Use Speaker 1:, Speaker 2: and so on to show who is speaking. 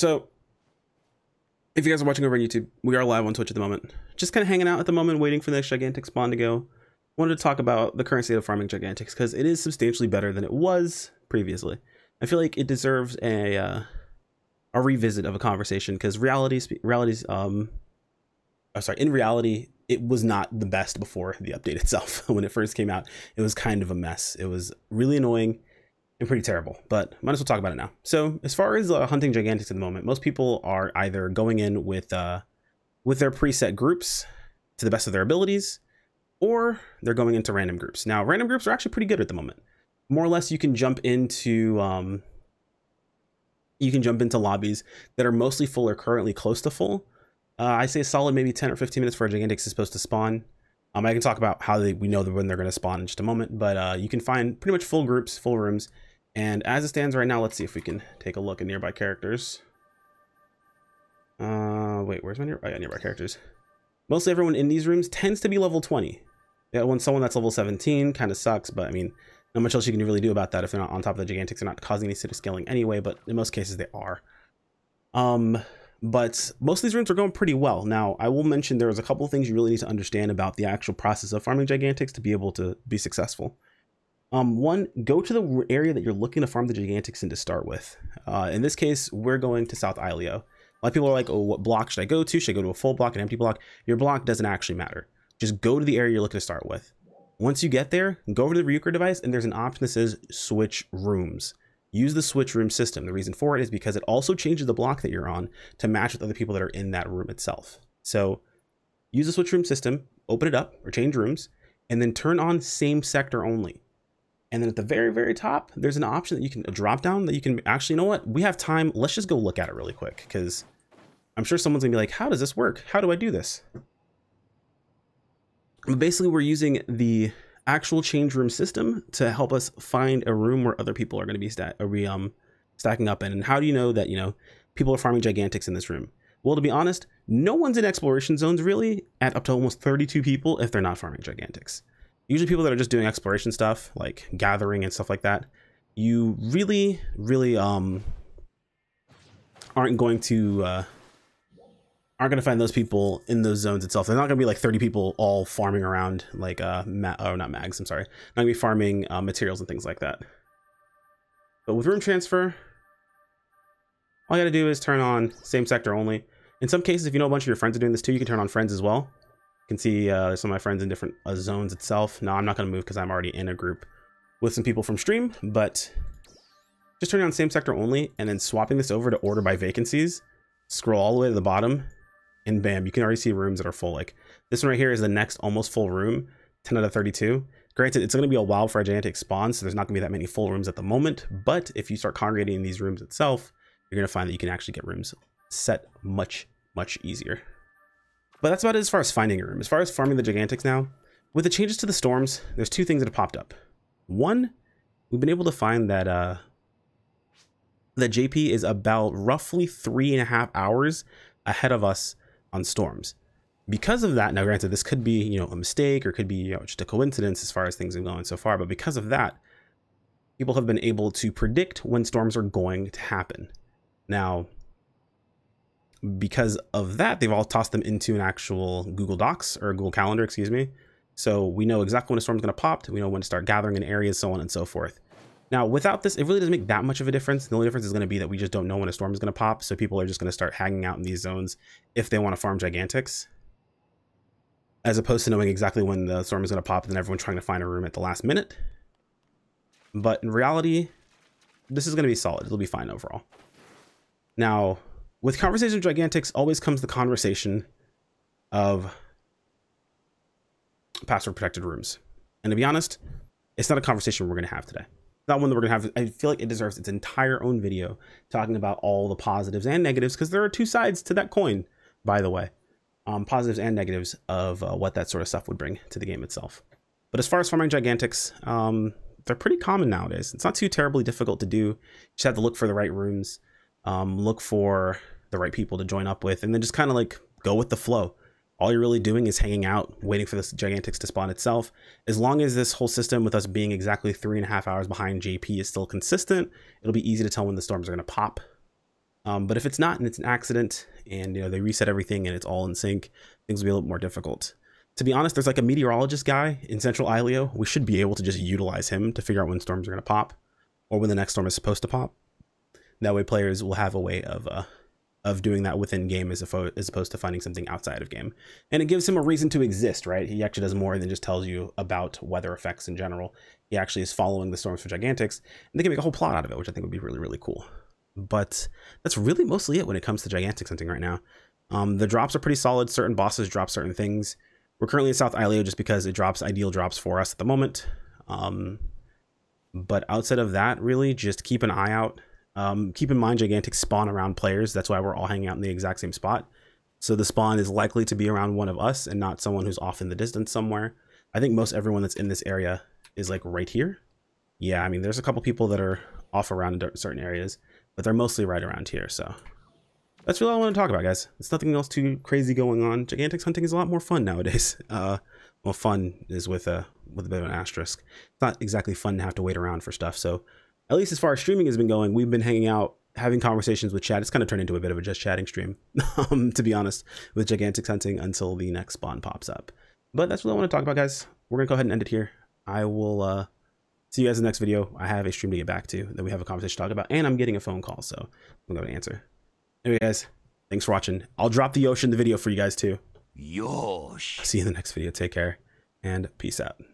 Speaker 1: So if you guys are watching over on YouTube, we are live on Twitch at the moment. Just kind of hanging out at the moment, waiting for the next Gigantix spawn to go. Wanted to talk about the current state of farming Gigantix because it is substantially better than it was previously. I feel like it deserves a revisit of a conversation because in reality, it was not the best before the update itself. When it first came out, it was kind of a mess. It was really annoying and pretty terrible, but might as well talk about it now. So as far as hunting Gigantix at the moment, most people are either going in with their preset groups to the best of their abilities, or they're going into random groups. Now, random groups are actually pretty good at the moment. More or less, you can jump into lobbies that are mostly full or currently close to full. I say a solid maybe 10 or 15 minutes for a Gigantix is supposed to spawn. I can talk about how we know when they're going to spawn in just a moment, but you can find pretty much full groups, full rooms. And as it stands right now, let's see if we can take a look at nearby characters. Wait, where's my nearby characters? Mostly everyone in these rooms tends to be level 20. Yeah, when someone that's level 17 kind of sucks, but I mean, not much else you can really do about that if they're not on top of the Gigantix. They're not causing any city scaling anyway, but in most cases they are. But most of these rooms are going pretty well. Now, I will mention there was a couple of things you really need to understand about the actual process of farming Gigantix to be able to be successful. One, go to the area that you're looking to farm the Gigantix in to start with. In this case, we're going to South Ileo. A lot of people are like, oh, what block should I go to? Should I go to a full block, an empty block? Your block doesn't actually matter. Just go to the area you're looking to start with. Once you get there, go over to the Ryuker device, and there's an option that says switch rooms. Use the switch room system. The reason for it is because it also changes the block that you're on to match with other people that are in that room itself. So use the switch room system, open it up or change rooms, and then turn on same sector only. And then at the very, very top, there's an option that you can, a drop down that you can actually, you know what? We have time. Let's just go look at it really quick because I'm sure someone's gonna be like, how does this work? How do I do this? But basically, we're using the actual change room system to help us find a room where other people are going to be stacking up in. And how do you know that, people are farming Gigantix in this room? Well, to be honest, no one's in exploration zones really at up to almost 32 people if they're not farming Gigantix. Usually people that are just doing exploration stuff like gathering and stuff like that, you really aren't going to find those people in those zones itself. They're not going to be like 30 people all farming around like not mags, I'm sorry. Not going to be farming materials and things like that. But with room transfer, all you got to do is turn on same sector only. In some cases, if you know a bunch of your friends are doing this too, you can turn on friends as well. You can see some of my friends in different zones itself. Now, I'm not going to move because I'm already in a group with some people from stream, but just turning on same sector only and then swapping this over to order by vacancies, scroll all the way to the bottom, and bam, you can already see rooms that are full. Like this one right here is the next almost full room, 10 out of 32. Granted, it's going to be a while for a Gigantix spawn, so there's not going to be that many full rooms at the moment. But if you start congregating in these rooms itself, you're going to find that you can actually get rooms set much, much easier. But that's about it as far as finding a room. As far as farming the Gigantix now, with the changes to the storms, there's two things that have popped up. One, we've been able to find that that JP is about roughly 3.5 hours ahead of us on storms. Because of that, now granted, this could be, a mistake or could be, just a coincidence as far as things have gone so far, but because of that, people have been able to predict when storms are going to happen. Now, because of that, they've all tossed them into an actual Google Docs or Google Calendar, excuse me. So we know exactly when a storm's going to pop, we know when to start gathering in areas, so on and so forth. Now, without this, it really doesn't make that much of a difference. The only difference is going to be that we just don't know when a storm is going to pop. So people are just going to start hanging out in these zones if they want to farm Gigantix, as opposed to knowing exactly when the storm is going to pop and then everyone trying to find a room at the last minute. But in reality, this is going to be solid. It'll be fine overall. Now, with conversation with Gigantix always comes the conversation of password protected rooms. And to be honest, it's not a conversation we're going to have today. Not one that we're going to have. I feel like it deserves its entire own video talking about all the positives and negatives, because there are two sides to that coin, by the way. Positives and negatives of what that sort of stuff would bring to the game itself. But as far as farming Gigantix, they're pretty common nowadays. It's not too terribly difficult to do. You just have to look for the right rooms, look for the right people to join up with, and then just kind of like go with the flow. All you're really doing is hanging out, waiting for this Gigantix to spawn itself. As long as this whole system with us being exactly 3.5 hours behind JP is still consistent, it'll be easy to tell when the storms are going to pop. But if it's not and it's an accident and they reset everything and it's all in sync, things will be a little more difficult. To be honest, there's like a meteorologist guy in Central Ileo. We should be able to just utilize him to figure out when storms are going to pop or when the next storm is supposed to pop. That way players will have a way of doing that within game as opposed to finding something outside of game. And it gives him a reason to exist, right? He actually does more than just tells you about weather effects in general. He actually is following the storms for Gigantix, and they can make a whole plot out of it, which I think would be really, really cool. But that's really mostly it when it comes to Gigantix hunting right now. The drops are pretty solid. Certain bosses drop certain things. We're currently in South Ileo just because it drops ideal drops for us at the moment. But outside of that, really, just keep an eye out. Keep in mind, Gigantix spawn around players. That's why we're all hanging out in the exact same spot. So the spawn is likely to be around one of us and not someone who's off in the distance somewhere. I think most everyone that's in this area is like right here. Yeah, I mean, there's a couple people that are off around in certain areas, but they're mostly right around here. So that's really all I want to talk about, guys. There's nothing else too crazy going on. Gigantix hunting is a lot more fun nowadays. Well, fun is with a bit of an asterisk. It's not exactly fun to have to wait around for stuff. So at least as far as streaming has been going, we've been hanging out, having conversations with chat. It's kind of turned into a bit of a just chatting stream, to be honest, with Gigantix hunting until the next spawn pops up. But that's what I want to talk about, guys. We're going to go ahead and end it here. I will see you guys in the next video. I have a stream to get back to that we have a conversation to talk about, and I'm getting a phone call, so I'm going to answer. Anyway, guys, thanks for watching. I'll drop the Yosh in the video for you guys, too. Yosh. See you in the next video. Take care, and peace out.